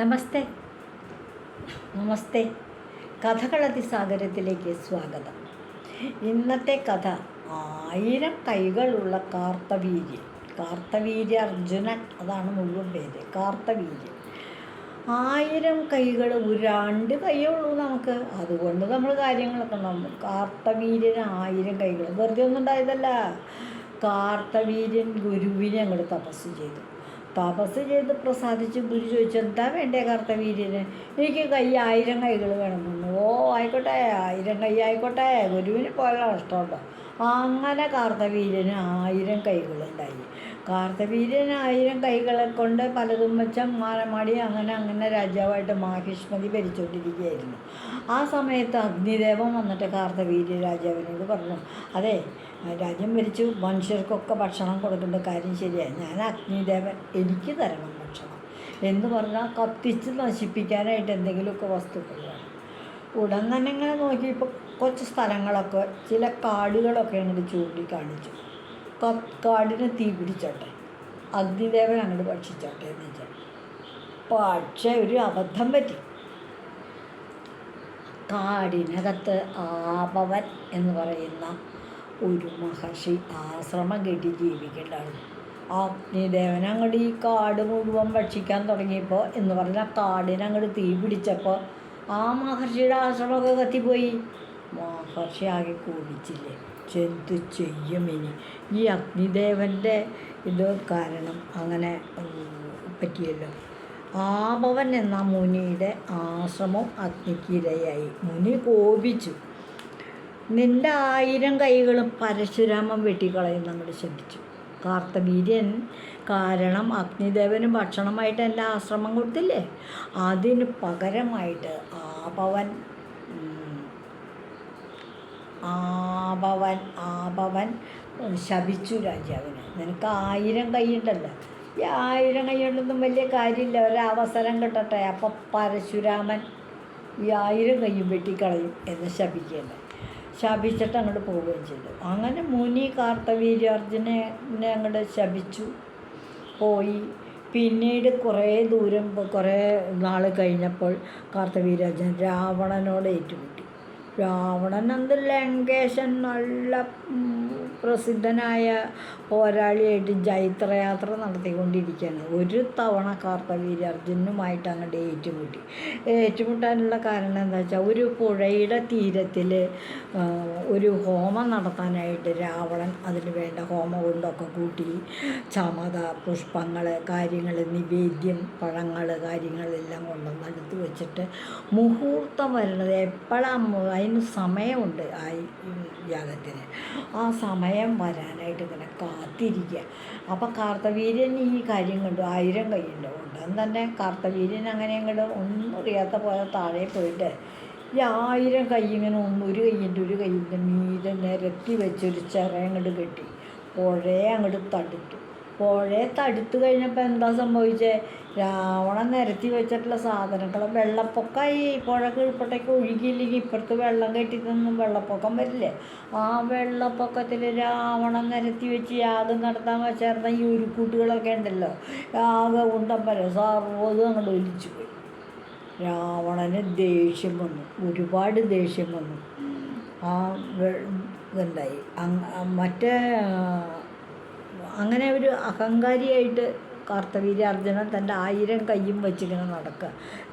നമസ്തേ നമസ്തേ കഥകളതിസാഗരത്തിലേക്ക് സ്വാഗതം. ഇന്നത്തെ കഥ 1000 കൈകളുള്ള കാർത്തവീര്യ അർജുനൻ, അതാണ് മുഴുവൻ പേര്. കാർത്തവീര്യൻ. 1000 കൈകൾ, 2 കൈയേ ഉള്ളൂ നമുക്ക്. അതുകൊണ്ട് നമ്മൾ കാര്യങ്ങളൊക്കെ ഉണ്ടാവും. കാർത്തവീര്യന് 1000 കൈകൾ വെറുതെ ഒന്നും ഉണ്ടായതല്ല. കാർത്തവീര്യൻ ഗുരുവിനെ അങ്ങോട്ട് തപസ് ചെയ്ത് പ്രസാദിച്ച് ഗുരു ചോദിച്ചു, എന്താ വേണ്ടേ കാർത്തവീര്യന്? എനിക്ക് 1000 കൈകൾ വേണമെന്നു. ഓ ആയിക്കോട്ടെ, 1000 കൈ ആയിക്കോട്ടെ, ഗുരുവിന് പോലെ ഇഷ്ടമുണ്ടോ? അങ്ങനെ കാർത്തവീര്യന് 1000 കൈകളുണ്ടായി. കാർത്തവീര്യന് 1000 കൈകളെ കൊണ്ട് പലതും വെച്ച മാനമാടി അങ്ങനെ രാജാവായിട്ട് മാഹിഷ്മതി ഭരിച്ചുകൊണ്ടിരിക്കുകയായിരുന്നു. ആ സമയത്ത് അഗ്നിദേവൻ വന്നിട്ട് കാർത്തവീര്യ രാജാവിനോട് പറഞ്ഞു, അതെ, രാജ്യം ഭരിച്ചു മനുഷ്യർക്കൊക്കെ ഭക്ഷണം കൊടുക്കേണ്ട കാര്യം ശരിയായി. ഞാൻ അഗ്നിദേവൻ, എനിക്ക് തരണം ഭക്ഷണം എന്ന് പറഞ്ഞാൽ കത്തിച്ച് നശിപ്പിക്കാനായിട്ട് എന്തെങ്കിലുമൊക്കെ വസ്തുക്കൾ വേണം. ഉടൻ തന്നെ ഇങ്ങനെ നോക്കിയപ്പോൾ കുറച്ച് സ്ഥലങ്ങളൊക്കെ, ചില കാടുകളൊക്കെ അങ്ങോട്ട് ചൂണ്ടിക്കാണിച്ചു. കാടിന് തീ പിടിച്ചോട്ടെ, അഗ്നിദേവൻ അങ്ങോട്ട് ഭക്ഷിച്ചോട്ടെ എന്ന് വെച്ചാൽ. പക്ഷേ ഒരു അബദ്ധം പറ്റി. കാടിനകത്ത് ആപവൻ എന്ന് പറയുന്ന ഒരു മഹർഷി ആശ്രമം കെട്ടി ജീവിക്കേണ്ടതാണ്. അഗ്നിദേവൻ അങ്ങോട്ട് ഈ കാട് മുഴുവൻ ഭക്ഷിക്കാൻ തുടങ്ങിയപ്പോൾ എന്ന് പറഞ്ഞാൽ കാടിനങ്ങോട്ട് തീ പിടിച്ചപ്പോൾ ആ മഹർഷിയുടെ ആശ്രമമൊക്കെ കത്തിപ്പോയി. മഹർഷി ആകെ കോപിച്ചില്ലേ, എന്ത് ചെയ്യും ഇനി? ഈ അഗ്നിദേവൻ്റെ ഇത് കാരണം അങ്ങനെ പറ്റിയല്ലോ. ആപവൻ എന്ന മുനിയുടെ ആശ്രമം അഗ്നിക്കിരയായി. മുനി കോപിച്ചു. നിൻ്റെ 1000 കൈകളും പരശുരാമൻ വെട്ടിക്കളയുന്ന അങ്ങോട്ട് ശപിച്ചു. കാർത്തവീര്യൻ കാരണം അഗ്നിദേവന് ഭക്ഷണമായിട്ട് എൻ്റെ ആശ്രമം കൊടുത്തില്ലേ, അതിന് പകരമായിട്ട് ആപവൻ ശപിച്ചു രാജാവിന്. നിനക്ക് 1000 കൈയുണ്ടല്ലോ, ഈ 1000 കൈയുണ്ടൊന്നും വലിയ കാര്യമില്ല, ഒരവസരം കിട്ടട്ടെ, അപ്പം പരശുരാമൻ ഈ 1000 കൈയും വെട്ടിക്കളയും എന്ന് ശപിക്കുകയല്ലേ. ശപിച്ചിട്ട് അങ്ങോട്ട് പോവുകയും ചെയ്തു. അങ്ങനെ മുനി കാർത്തവീര്യാർജുനെ അങ്ങോട്ട് ശപിച്ചു പോയി. പിന്നീട് കുറേ നാൾ കഴിഞ്ഞപ്പോൾ കാർത്തവീര്യാർജുൻ രാവണനോട് ഏറ്റുമുട്ടി. രാവണൻ എന്ത് ലങ്കേശൻ, നല്ല പ്രസിദ്ധനായ പോരാളിയായിട്ട് ജൈത്രയാത്ര നടത്തിക്കൊണ്ടിരിക്കുകയാണ്. ഒരു തവണ കാർത്തവീര്യാർജുനുമായിട്ട് അങ്ങോട്ട് ഏറ്റുമുട്ടാനുള്ള കാരണം എന്താ വെച്ചാൽ, ഒരു പുഴയുടെ തീരത്തിൽ ഒരു ഹോമം നടത്താനായിട്ട് രാവണൻ അതിന് വേണ്ട ഹോമകുണ്ടൊക്കെ കൂട്ടി ചമത, പുഷ്പങ്ങൾ, കാര്യങ്ങൾ, നിവേദ്യം, പഴങ്ങൾ, കാര്യങ്ങളെല്ലാം കൊണ്ടുവന്ന് അടുത്ത് വെച്ചിട്ട് മുഹൂർത്തം വരുന്നത് എപ്പോഴാണ്, അതിന് സമയമുണ്ട് ആ യാഗത്തിന്. ആ സമയം വരാനായിട്ട് ഇങ്ങനെ കാത്തിരിക്കുക. അപ്പോൾ കാർത്തവീര്യൻ ഈ കാര്യം കണ്ടു. 1000 കൈയുണ്ട്. ഉടൻ തന്നെ കാർത്തവീര്യൻ അങ്ങനെ അങ്ങോട്ട് ഒന്നും അറിയാത്ത പോലെ താഴെ പോയിട്ട് ഈ 1000 കൈ ഇങ്ങനെ ഒരു കൈയിൻ്റെ മീതെ നിരത്തി വെച്ചൊരു ചിറയങ്ങോട്ട് കെട്ടി പുഴയെ അങ്ങോട്ട് തടുത്തു. പുഴയെ തടുത്തു കഴിഞ്ഞപ്പോൾ എന്താ സംഭവിച്ചത്? രാവണൻ നിരത്തി വെച്ചിട്ടുള്ള സാധനങ്ങൾ വെള്ളപ്പൊക്കമായി. പുഴ കീഴ്പോട്ടേക്ക് ഒഴുകിയില്ലെങ്കിൽ ഇപ്പുറത്ത് വെള്ളം കെട്ടിട്ടൊന്നും വെള്ളപ്പൊക്കം വരില്ലേ. ആ വെള്ളപ്പൊക്കത്തിൽ രാവണൻ നിരത്തി വെച്ച് യാഗം നടത്താൻ വെച്ചായിരുന്ന ഈ ഉരുക്കൂട്ടുകളൊക്കെ ഉണ്ടല്ലോ, യാഗം ഉണ്ടമ്പരം സർവ്വതും അങ്ങോട്ട് ഒലിച്ചു പോയി. രാവണന് ദേഷ്യം വന്നു, ഒരുപാട് ദേഷ്യം വന്നു. ആ ഇതുണ്ടായി. അങ്ങനെ ഒരു അഹങ്കാരിയായിട്ട് കാർത്തവീര്യാർജുനൻ തൻ്റെ 1000 കൈയും വെച്ചിങ്ങനെ നടക്കുക.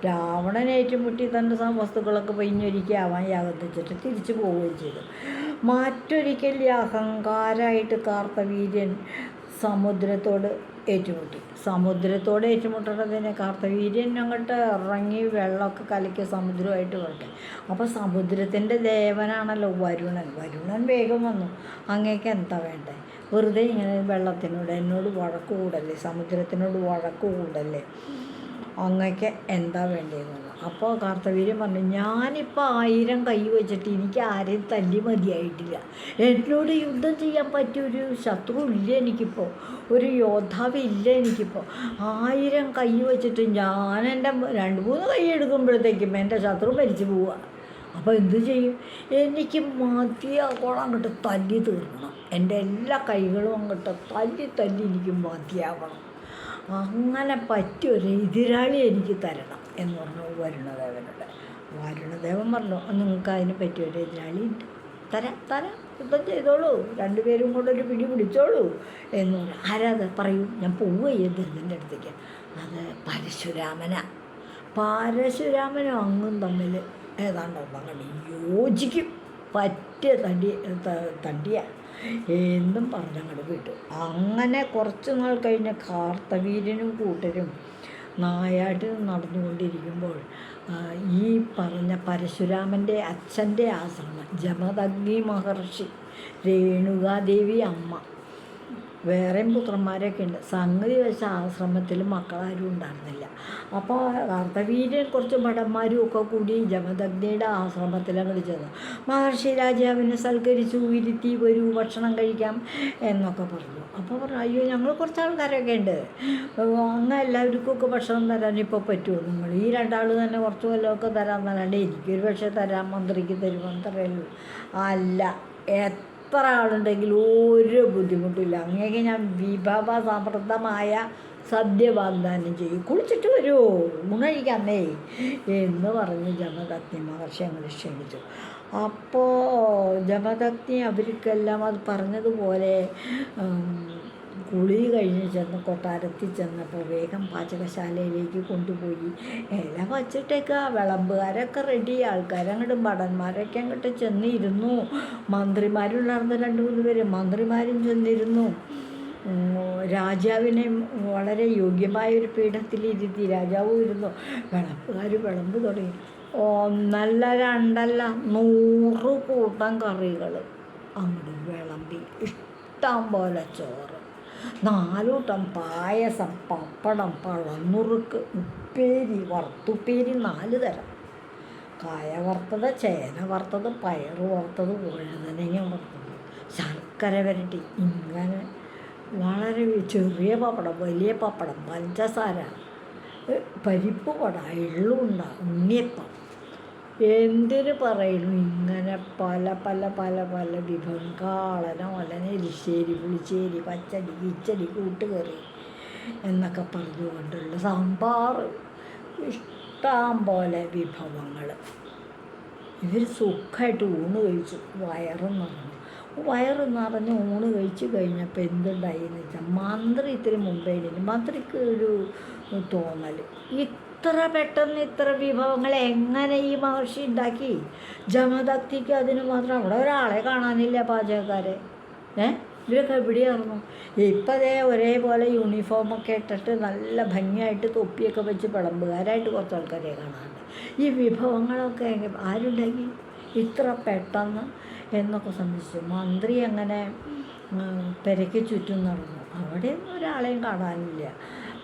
രാവണൻ ഏറ്റുമുട്ടി തൻ്റെ വസ്തുക്കളൊക്കെ പൊയിഞ്ഞൊരുക്കി അവൻ യാഗം വെച്ചിട്ട് തിരിച്ചു പോവുകയും ചെയ്തു. മറ്റൊരിക്കൽ ഈ അഹങ്കാരമായിട്ട് കാർത്തവീര്യൻ സമുദ്രത്തോട് ഏറ്റുമുട്ടുന്നതിന് കാർത്തവീര്യൻ അങ്ങോട്ട് ഇറങ്ങി വെള്ളമൊക്കെ കലക്കി സമുദ്രമായിട്ട് വരട്ടെ. അപ്പോൾ സമുദ്രത്തിൻ്റെ ദേവനാണല്ലോ വരുണൻ വേഗം വന്നു. അങ്ങേക്ക് എന്താ വേണ്ടേ? വെറുതെ ഇങ്ങനെ വെള്ളത്തിനോട് എന്നോട് വഴക്ക് കൂടല്ലേ, സമുദ്രത്തിനോട് വഴക്ക് കൂടല്ലേ, അങ്ങക്ക് എന്താ വേണ്ടതെന്ന് പറഞ്ഞു. അപ്പോൾ കാർത്തവീര്യൻ പറഞ്ഞു, ഞാനിപ്പോൾ 1000 കൈ വെച്ചിട്ട് എനിക്ക് ആരെയും തല്ലി മതിയായിട്ടില്ല. എന്നോട് യുദ്ധം ചെയ്യാൻ പറ്റിയൊരു ശത്രു ഇല്ല എനിക്കിപ്പോൾ, ഒരു യോദ്ധാവില്ല എനിക്കിപ്പോൾ. 1000 കൈ വെച്ചിട്ട് ഞാൻ എൻ്റെ 2-3 കൈ എടുക്കുമ്പോഴത്തേക്കും എൻ്റെ ശത്രു മരിച്ചു പോവുക. അപ്പോൾ എന്തു ചെയ്യും? എനിക്ക് മതിയാകോളം അങ്ങോട്ട് തല്ലി തീർക്കണം. എൻ്റെ എല്ലാ കൈകളും അങ്ങോട്ട് തല്ലി എനിക്ക് മതിയാവണം. അങ്ങനെ പറ്റിയൊരു എതിരാളി എനിക്ക് തരണം എന്ന് പറഞ്ഞു വരുണദേവനോട്. വരുണദേവൻ പറഞ്ഞു നിങ്ങൾക്ക് അതിന് പറ്റിയൊരു എതിരാളി ഉണ്ട്, തരാം യുദ്ധം ചെയ്തോളൂ, രണ്ടുപേരും കൂടെ ഒരു പിടി പിടിച്ചോളൂ എന്ന് പറഞ്ഞു. ആരാത് പറയൂ, ഞാൻ പോവുകയും ദുരിതൻ്റെ അടുത്തേക്ക്. അത് പരശുരാമനും അങ്ങും തമ്മിൽ ഏതാണ്ട് ഒന്നങ്ങടി യോജിക്കും, പറ്റിയ തണ്ടിയ എന്നും പറഞ്ഞങ്ങോട്ട് വിട്ടു. അങ്ങനെ കുറച്ച് നാൾ കഴിഞ്ഞ് കാർത്തവീര്യനും കൂട്ടരും നായാട്ടിൽ നടന്നുകൊണ്ടിരിക്കുമ്പോൾ ഈ പറഞ്ഞ പരശുരാമൻ്റെ അച്ഛൻ്റെ ആശ്രമം ജമദഗ്നി മഹർഷി, രേണുകാദേവി അമ്മ, വേറെയും പുത്രന്മാരൊക്കെ ഉണ്ട്. സംഗതി വെച്ച ആശ്രമത്തിൽ മക്കളാരും ഉണ്ടായിരുന്നില്ല. അപ്പോൾ കാർത്തവീര്യൻ കുറച്ച് ഭടന്മാരും ഒക്കെ കൂടി ജമദഗ്നിയുടെ ആശ്രമത്തിൽ അങ്ങോട്ട് ചെന്നു. മഹർഷി രാജാവിനെ സൽക്കരിച്ചു, ഇരുത്തി വരൂ ഭക്ഷണം കഴിക്കാം എന്നൊക്കെ പറഞ്ഞു. അപ്പോൾ പറഞ്ഞു, അയ്യോ ഞങ്ങൾ കുറച്ച് ആൾക്കാരൊക്കെ ഉണ്ട്, അങ്ങ് എല്ലാവർക്കൊക്കെ ഭക്ഷണം തരാൻ ഇപ്പോൾ പറ്റുമോ, നിങ്ങൾ ഈ രണ്ടാൾ തന്നെ കുറച്ച് വല്ലതൊക്കെ തരാൻ തരാണ്ട് എനിക്കൊരു പക്ഷേ തരാം, മന്ത്രിക്ക് തരുമെന്ന് തരുള്ളൂ. അല്ല, എത്ര ആളുണ്ടെങ്കിലും ഒരു ബുദ്ധിമുട്ടില്ല, അങ്ങേക്ക് ഞാൻ വിഭവ സമൃദ്ധമായ സദ്യ വാഗ്ദാനം ചെയ്യും, കുളിച്ചിട്ട് വരുമോ ഊണഴിക്കാന്നേ എന്ന് പറഞ്ഞ് ജമദഗ്നി മഹർഷി അങ്ങനെ ക്ഷണിച്ചു. അപ്പോൾ ജമദഗ്നി അവർക്കെല്ലാം അത് പറഞ്ഞതുപോലെ കുളി കഴിഞ്ഞ് ചെന്ന് കൊട്ടാരത്തിൽ ചെന്നപ്പോൾ വേഗം പാചകശാലയിലേക്ക് കൊണ്ടുപോയി ഇല വച്ചിട്ടേക്ക് വിളമ്പുകാരൊക്കെ റെഡി, ആൾക്കാരങ്ങോട്ട് ഭടന്മാരൊക്കെ അങ്ങോട്ട് ചെന്നിരുന്നു. മന്ത്രിമാരുണ്ടായിരുന്ന 2-3 പേര്, മന്ത്രിമാരും ചെന്നിരുന്നു. രാജാവിനെ വളരെ യോഗ്യമായൊരു പീഠത്തിലിരുത്തി രാജാവും ഇരുന്നു. വിളമ്പുകാർ വിളമ്പ് തുടങ്ങി. ഒന്നല്ല രണ്ടല്ല 100 കൂട്ടം കറികൾ അങ്ങോട്ട് വിളമ്പി, ഇഷ്ടം പോലെ ചോറ്, 4 കൂട്ടം പായസം, പപ്പടം, പഴന്നുറുക്ക്, ഉപ്പേരി, വറുത്തുപ്പേരി 4 തരം, കായ വറുത്തത്, ചേന വറുത്തത്, പയറ് വറുത്തത്, വഴുതനങ്ങ വറുത്തത്, ശർക്കര വരട്ടി, ഇങ്ങനെ വളരെ ചെറിയ പപ്പടം, വലിയ പപ്പടം, പഞ്ചസാര, പരിപ്പ് വട, എള്ളുണ്ട, ഉണ്ണിയപ്പം, എന്തിനു പറയുന്നു, ഇങ്ങനെ പല പല പല പല വിഭവം, കാളന, ഒലന, എരിശ്ശേരി, പുളിശ്ശേരി, പച്ചടി, കിച്ചടി, കൂട്ടുകറി എന്നൊക്കെ പറഞ്ഞുകൊണ്ടുള്ള സാമ്പാർ, ഇഷ്ടം പോലെ വിഭവങ്ങൾ. ഇവർ സുഖമായിട്ട് ഊണ് കഴിച്ചു, വയറ് നിറഞ്ഞ് ഊണ് കഴിച്ച് കഴിഞ്ഞപ്പോൾ എന്തുണ്ടായി എന്ന് വെച്ചാൽ മന്ത്രി ഇത്തിരി മുമ്പേ എഴുതി. മന്ത്രിക്ക് ഒരു തോന്നൽ, ഇത്ര പെട്ടെന്ന് ഇത്ര വിഭവങ്ങൾ എങ്ങനെ ഈ മഹർഷി ഉണ്ടാക്കി? ജമദഗ്നിക്ക് അതിന് മാത്രം അവിടെ ഒരാളെ കാണാനില്ല, പാചകക്കാരെ. ഇവരൊക്കെ എവിടെയായിരുന്നു? ഇപ്പം അതേ ഒരേപോലെ യൂണിഫോമൊക്കെ ഇട്ടിട്ട് നല്ല ഭംഗിയായിട്ട് തൊപ്പിയൊക്കെ വെച്ച് വിളമ്പുകാരായിട്ട് കുറച്ച് ആൾക്കാരെ കാണാറുണ്ട്. ഈ വിഭവങ്ങളൊക്കെ ആരുണ്ടാക്കി ഇത്ര പെട്ടെന്ന് എന്നൊക്കെ സംബന്ധിച്ചു. മന്ത്രി അങ്ങനെ പെരയ്ക്ക് ചുറ്റും നടന്നു, അവിടെ ഒരാളെയും കാണാനില്ല.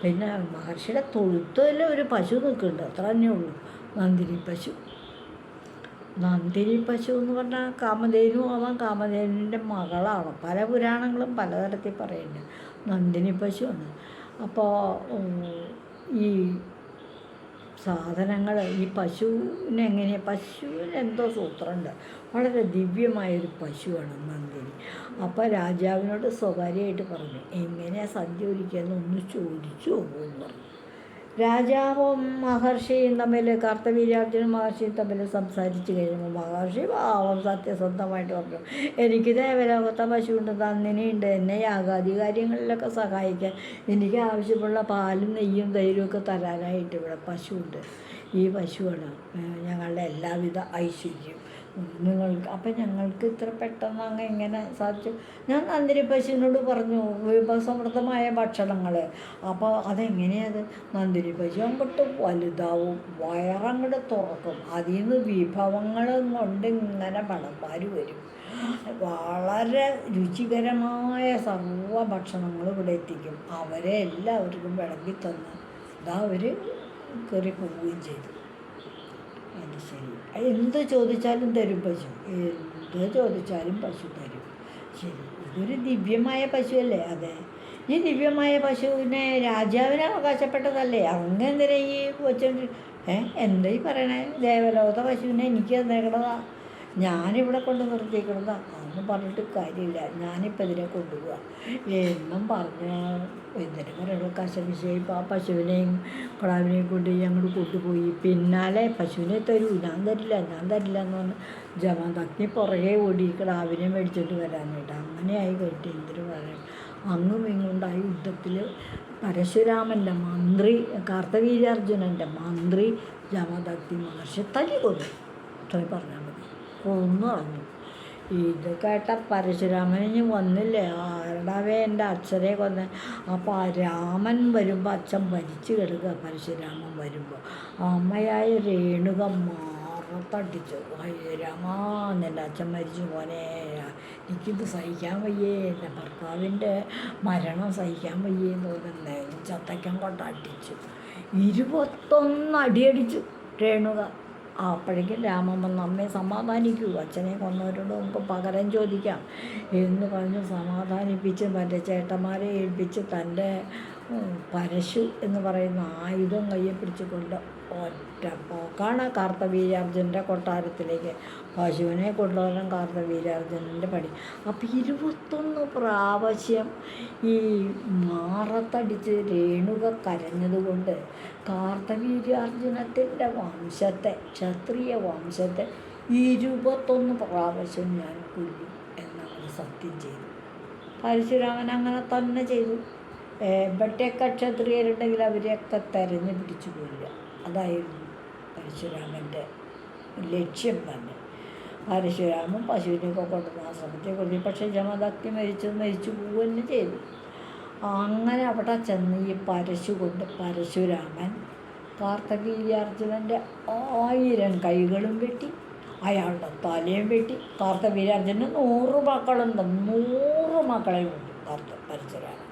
പിന്നെ മഹർഷിയുടെ തൊഴുത്തിൽ ഒരു പശു നിൽക്കുന്നുണ്ട്, അത്ര തന്നെ ഉള്ളൂ, നന്ദിനി പശു. നന്ദിനി പശു എന്ന് പറഞ്ഞാൽ കാമധേനു ആവാം, കാമധേനുവിൻ്റെ മകളാണ്. പല പുരാണങ്ങളും പലതരത്തിൽ പറയുന്നുണ്ട്. നന്ദിനി പശുവാണ്. അപ്പോൾ ഈ സാധനങ്ങൾ ഈ പശുവിന് എന്തോ സൂത്രമുണ്ട്, വളരെ ദിവ്യമായൊരു പശുവാണ് നന്ദിനി. അപ്പോൾ രാജാവിനോട് സ്വകാര്യമായിട്ട് പറഞ്ഞു, എങ്ങനെയാണ് സദ്യ ഒരുക്കിയെന്ന് ഒന്ന് ചോദിച്ചു പോകുമെന്ന് പറഞ്ഞു. രാജാവും മഹർഷിയും തമ്മിൽ, കാർത്തവീര്യാർജുനും മഹർഷിയും തമ്മിൽ സംസാരിച്ച് കഴിയുമ്പോൾ മഹർഷി പാവം സത്യസന്ധമായിട്ട് പറഞ്ഞു, എനിക്ക് ദേവലോകത്തെ പശുവുണ്ട്, നന്ദിനിയുണ്ട്, എന്നെ യാഗാദി കാര്യങ്ങളിലൊക്കെ സഹായിക്കാൻ എനിക്ക് ആവശ്യമുള്ള പാലും നെയ്യും തൈരുമൊക്കെ തരാനായിട്ട് ഇവിടെ പശുവുണ്ട്. ഈ പശുവാണ് ഞങ്ങളുടെ എല്ലാവിധ ഐശ്വര്യം. നിങ്ങൾക്ക് അപ്പം ഞങ്ങൾക്ക് ഇത്ര പെട്ടെന്ന് അങ്ങ് എങ്ങനെ സാധിച്ചു? ഞാൻ നന്ദിനി പശുവിനോട് പറഞ്ഞു വിഭവസമൃദ്ധമായ ഭക്ഷണങ്ങൾ. അപ്പോൾ അതെങ്ങനെയത്? നന്ദിനി പശു അങ്ങോട്ട് വലുതാവും, വയറങ്ങോട്ട് തുറക്കും, അതിൽ നിന്ന് വിഭവങ്ങൾ കൊണ്ട് ഇങ്ങനെ ഭടന്മാർ വരും, വളരെ രുചികരമായ സർവ്വ ഭക്ഷണങ്ങളും ഇവിടെ എത്തിക്കും. അവരെ എല്ലാവർക്കും വിളമ്പി തന്ന് അവർ കയറി പോവുകയും ചെയ്തു. അത് ശരി, എന്ത് ചോദിച്ചാലും തരും പശു, എന്ത് ചോദിച്ചാലും പശു തരും. ശരി, ഇതൊരു ദിവ്യമായ പശുവല്ലേ? അതെ, ഈ ദിവ്യമായ പശുവിനെ രാജാവിന് അവകാശപ്പെട്ടതല്ലേ? അങ്ങെന്തിനാ ഈ വെച്ചോണ്ട് എന്താ ഈ പറയണേ? ദേവലോകത്തെ പശുവിനെ എനിക്ക് തന്നേക്കണതാ, ഞാനിവിടെ കൊണ്ട് നിർത്തിക്കുന്നത് അതൊന്നും പറഞ്ഞിട്ട് കാര്യമില്ല, ഞാനിപ്പോൾ ഇതിനെ കൊണ്ടുപോവുക എന്നും പറഞ്ഞ് എന്തിനു പറയണു കശപിശയും ആ പശുവിനെയും കിടാവിനെയും കൊണ്ട് അങ്ങോട്ട് കൊണ്ടുപോയി. പിന്നാലെ പശുവിനെ തരൂ, ഞാൻ തരില്ല എന്ന് പറഞ്ഞ് ജമദഗ്നി പുറകെ ഓടി കിടാവിനെ മേടിച്ചിട്ട് വരാനായിട്ട്. അങ്ങനെയായി കഴിഞ്ഞിട്ട് എന്തിനു പറയും, അങ്ങും ഇങ്ങുണ്ടായ യുദ്ധത്തിൽ പരശുരാമൻ്റെ മന്ത്രി കാർത്തവീര്യാർജുനൻ്റെ മന്ത്രി ജമദഗ്നി മഹർഷി തല്ലി കൊന്നു. ഇത്രയും പറഞ്ഞാൽ മതി, കൊന്നു കളഞ്ഞു. ഇത് കേട്ട പരശുരാമന് വന്നില്ലേ, ആരുടാവേ എൻ്റെ അച്ഛനെ കൊന്ന്. അപ്പോൾ ആ രാമൻ വരുമ്പോൾ അച്ഛൻ ഭരിച്ചു കിടക്കുക. പരശുരാമൻ വരുമ്പോൾ അമ്മയായ രേണുക മാറത്തടിച്ചു. രാമാ, എൻ്റെ അച്ഛൻ മരിച്ചു മോനെ, എനിക്കിത് സഹിക്കാൻ വയ്യേ, എൻ്റെ ഭർത്താവിൻ്റെ മരണം സഹിക്കാൻ വയ്യേ എന്ന് തോന്നുന്നു. നെഞ്ചത്തക്കം കൊണ്ട് അടിച്ചു, 21 അടിയടിച്ചു രേണുക. അപ്പോഴേക്കും രാമൻ വന്ന് അമ്മയെ സമാധാനിക്കൂ, അച്ഛനെ കൊന്നവരോട് നമുക്ക് പകരം ചോദിക്കാം എന്ന് പറഞ്ഞ് സമാധാനിപ്പിച്ച് മറ്റേ ചേട്ടന്മാരെ ഏൽപ്പിച്ച് തൻ്റെ പരശു എന്ന് പറയുന്ന ആയുധം കയ്യെ പിടിച്ചുകൊണ്ട് ഒറ്റ പോക്കാണ് കാർത്തവീര്യാർജുനൻ്റെ കൊട്ടാരത്തിലേക്ക്. പശുവിനെ കൊണ്ടുവരാൻ കാർത്തവീര്യാർജുനൻ്റെ പണി. അപ്പോൾ 21 പ്രാവശ്യം ഈ മാറത്തടിച്ച് രേണുക കരഞ്ഞതുകൊണ്ട് കാർത്തവീര്യാർജുനത്തിൻ്റെ വംശത്തെ, ക്ഷത്രിയ വംശത്തെ 21 പ്രാവശ്യം ഞാൻ കൊല്ലും എന്നവർ സത്യം ചെയ്തു. പരശുരാമൻ അങ്ങനെ തന്നെ ചെയ്തു. എവിടെയൊക്കെ ക്ഷത്രിയരുണ്ടെങ്കിൽ അവരെയൊക്കെ തെരഞ്ഞു പിടിച്ചു കൊല്ലുക, അതായിരുന്നു പരശുരാമൻ്റെ ലക്ഷ്യം തന്നെ. പരശുരാമൻ പശുവിനെയൊക്കെ കൊണ്ടുവന്ന ആശ്രമത്തെ കൊല്ലി. പക്ഷേ ജമദഗ്നി മരിച്ചു പോവുകയും ചെയ്തു. അങ്ങനെ അവിടെ ചെന്ന് ഈ പരശു കൊണ്ട് പരശുരാമൻ കാർത്തവീര്യാർജുനൻ്റെ 1000 കൈകളും വെട്ടി, അയാളുടെ തലയും വെട്ടി. കാർത്തവീര്യാർജുനന് 100 മക്കളുണ്ട്, 100 മക്കളെയും ഉണ്ട് പരശുരാമൻ.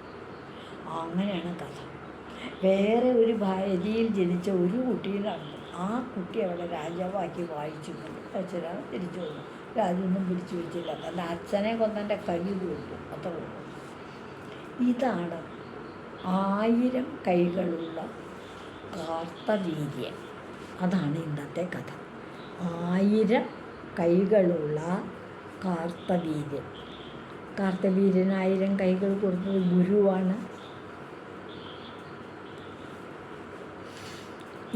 അങ്ങനെയാണ് കഥ. വേറെ ഒരു ഭാര്യയിൽ ജനിച്ച ഒരു കുട്ടീനാണ്. ആ കുട്ടി അവിടെ രാജാവാക്കി വായിച്ചിട്ടുണ്ട്. പരശുരാമൻ തിരിച്ചു വന്നു, രാജൊന്നും പിടിച്ചു വെച്ചില്ല, തൻ്റെ അച്ഛനെ കൊന്നെൻ്റെ കൈ കൊടുത്തു, അത്ര ഉള്ളൂ. ഇതാണ് 1000 കൈകളുള്ള കാർത്തവീര്യൻ. അതാണ് ഇന്നത്തെ കഥ. 1000 കൈകളുള്ള കാർത്തവീര്യൻ. കാർത്തവീര്യന് 1000 കൈകൾ കൊടുത്തത് ഗുരുവാണ്.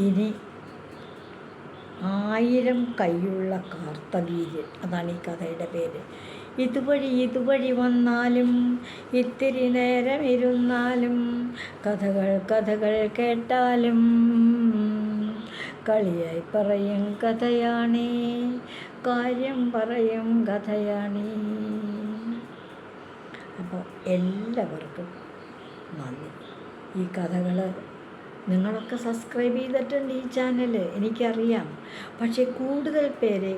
ഇനി 1000 കൈയുള്ള കാർത്തവീര്യൻ, അതാണ് ഈ കഥയുടെ പേര്. ഇതുവഴി വന്നാലും ഇത്തിരി നേരം ഇരുന്നാലും കഥകൾ കേട്ടാലും കളിയായി പറയും കഥയാണേ, കാര്യം പറയും കഥയാണേ. അപ്പോൾ എല്ലാവർക്കും നന്ദി. ഈ കഥകൾ നിങ്ങളൊക്കെ സബ്സ്ക്രൈബ് ചെയ്തിട്ടുണ്ട് ഈ ചാനൽ, എനിക്കറിയാം. പക്ഷേ കൂടുതൽ പേരെ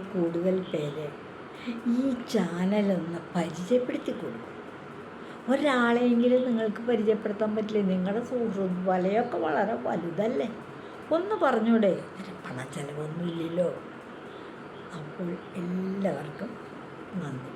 ഈ ചാനലൊന്ന് പരിചയപ്പെടുത്തി കൊടുക്കും. ഒരാളെയെങ്കിലും നിങ്ങൾക്ക് പരിചയപ്പെടുത്താൻ പറ്റില്ലേ? നിങ്ങളുടെ സുഹൃത്ത് വലയൊക്കെ വളരെ വലുതല്ലേ, ഒന്ന് പറഞ്ഞൂടെ? പണച്ചെലവൊന്നുമില്ലല്ലോ. അപ്പോൾ എല്ലാവർക്കും നന്ദി.